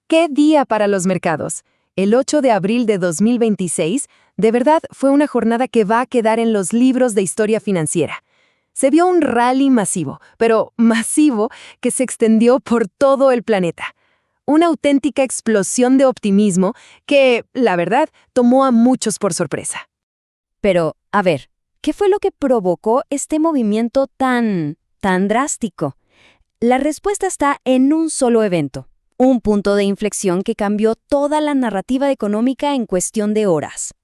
¡Qué día para los mercados! El 8 de abril de 2026, de verdad, fue una jornada que va a quedar en los libros de historia financiera. Se vio un rally masivo, pero masivo, que se extendió por todo el planeta. Una auténtica explosión de optimismo que, la verdad, tomó a muchos por sorpresa. Pero, a ver, ¿qué fue lo que provocó este movimiento tan drástico? La respuesta está en un solo evento, un punto de inflexión que cambió toda la narrativa económica en cuestión de horas.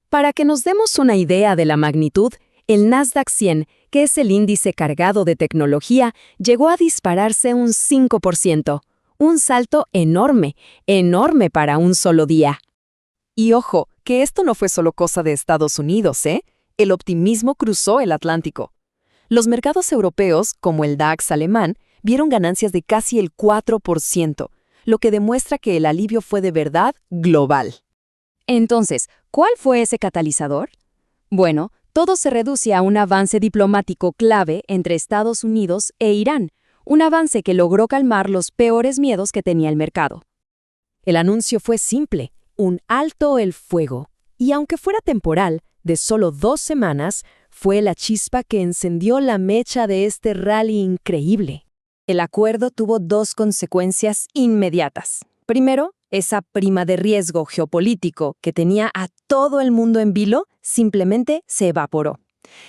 Para que nos demos una idea de la magnitud, el Nasdaq 100, que es el índice cargado de tecnología, llegó a dispararse un 5%. Un salto enorme, enorme para un solo día. Y ojo, que esto no fue solo cosa de Estados Unidos, ¿eh? El optimismo cruzó el Atlántico. Los mercados europeos, como el DAX alemán, vieron ganancias de casi el 4%, lo que demuestra que el alivio fue de verdad global. Entonces, ¿cuál fue ese catalizador? Bueno, todo se reduce a un avance diplomático clave entre Estados Unidos e Irán, un avance que logró calmar los peores miedos que tenía el mercado. El anuncio fue simple, un alto el fuego, y aunque fuera temporal, de solo 2 semanas, fue la chispa que encendió la mecha de este rally increíble. El acuerdo tuvo 2 consecuencias inmediatas. Primero, esa prima de riesgo geopolítico que tenía a todo el mundo en vilo simplemente se evaporó.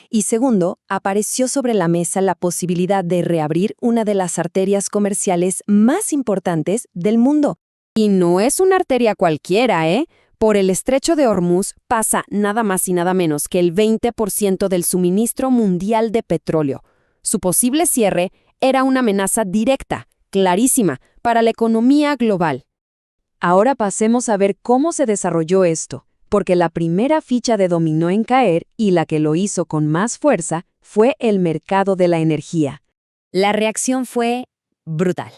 Y segundo, apareció sobre la mesa la posibilidad de reabrir una de las arterias comerciales más importantes del mundo. Y no es una arteria cualquiera, ¿eh? Por el estrecho de Hormuz pasa nada más y nada menos que el 20% del suministro mundial de petróleo. Su posible cierre era una amenaza directa, clarísima, para la economía global. Ahora pasemos a ver cómo se desarrolló esto, porque la primera ficha de dominó en caer y la que lo hizo con más fuerza fue el mercado de la energía. La reacción fue brutal,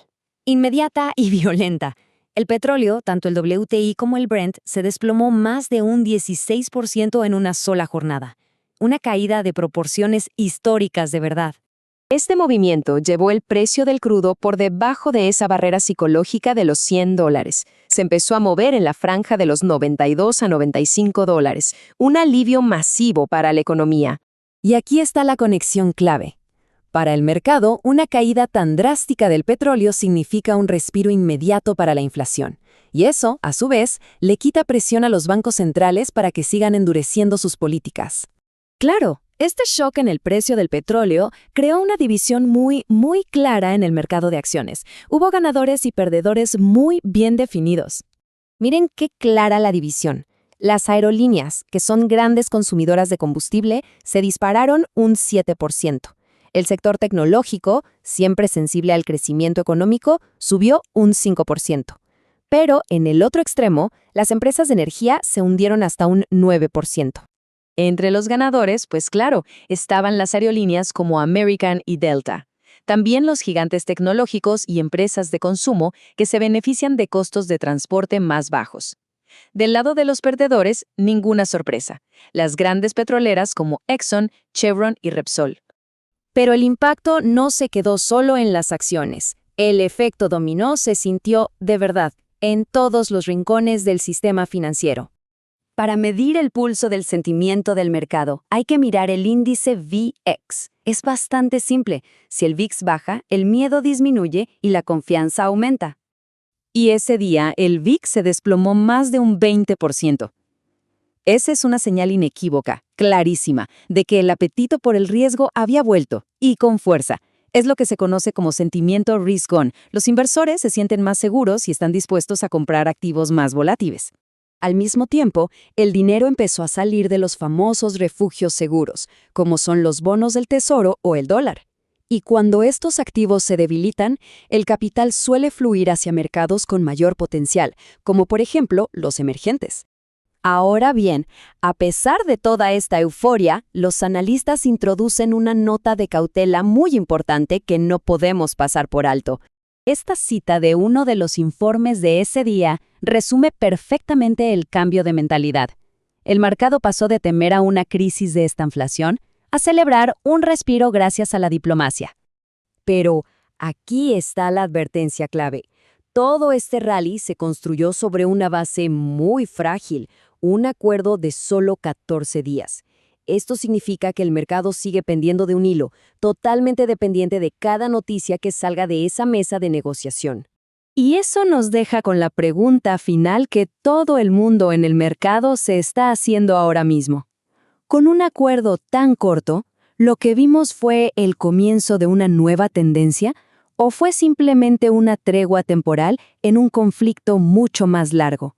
inmediata y violenta. El petróleo, tanto el WTI como el Brent, se desplomó más de un 16% en una sola jornada. Una caída de proporciones históricas de verdad. Este movimiento llevó el precio del crudo por debajo de esa barrera psicológica de los $100. Se empezó a mover en la franja de los $92 a $95, un alivio masivo para la economía. Y aquí está la conexión clave. Para el mercado, una caída tan drástica del petróleo significa un respiro inmediato para la inflación. Y eso, a su vez, le quita presión a los bancos centrales para que sigan endureciendo sus políticas. Claro, este shock en el precio del petróleo creó una división muy clara en el mercado de acciones. Hubo ganadores y perdedores muy bien definidos. Miren qué clara la división. Las aerolíneas, que son grandes consumidoras de combustible, se dispararon un 7%. El sector tecnológico, siempre sensible al crecimiento económico, subió un 5%. Pero en el otro extremo, las empresas de energía se hundieron hasta un 9%. Entre los ganadores, pues claro, estaban las aerolíneas como American y Delta. También los gigantes tecnológicos y empresas de consumo que se benefician de costos de transporte más bajos. Del lado de los perdedores, ninguna sorpresa. Las grandes petroleras como Exxon, Chevron y Repsol. Pero el impacto no se quedó solo en las acciones. El efecto dominó se sintió, de verdad, en todos los rincones del sistema financiero. Para medir el pulso del sentimiento del mercado, hay que mirar el índice VIX. Es bastante simple. Si el VIX baja, el miedo disminuye y la confianza aumenta. Y ese día, el VIX se desplomó más de un 20%. Esa es una señal inequívoca, clarísima, de que el apetito por el riesgo había vuelto, y con fuerza. Es lo que se conoce como sentimiento risk-on. Los inversores se sienten más seguros y están dispuestos a comprar activos más volátiles. Al mismo tiempo, el dinero empezó a salir de los famosos refugios seguros, como son los bonos del tesoro o el dólar. Y cuando estos activos se debilitan, el capital suele fluir hacia mercados con mayor potencial, como por ejemplo los emergentes. Ahora bien, a pesar de toda esta euforia, los analistas introducen una nota de cautela muy importante que no podemos pasar por alto. Esta cita de uno de los informes de ese día resume perfectamente el cambio de mentalidad. El mercado pasó de temer a una crisis de estanflación a celebrar un respiro gracias a la diplomacia. Pero aquí está la advertencia clave. Todo este rally se construyó sobre una base muy frágil, un acuerdo de solo 14 días. Esto significa que el mercado sigue pendiendo de un hilo, totalmente dependiente de cada noticia que salga de esa mesa de negociación. Y eso nos deja con la pregunta final que todo el mundo en el mercado se está haciendo ahora mismo. Con un acuerdo tan corto, ¿lo que vimos fue el comienzo de una nueva tendencia o fue simplemente una tregua temporal en un conflicto mucho más largo?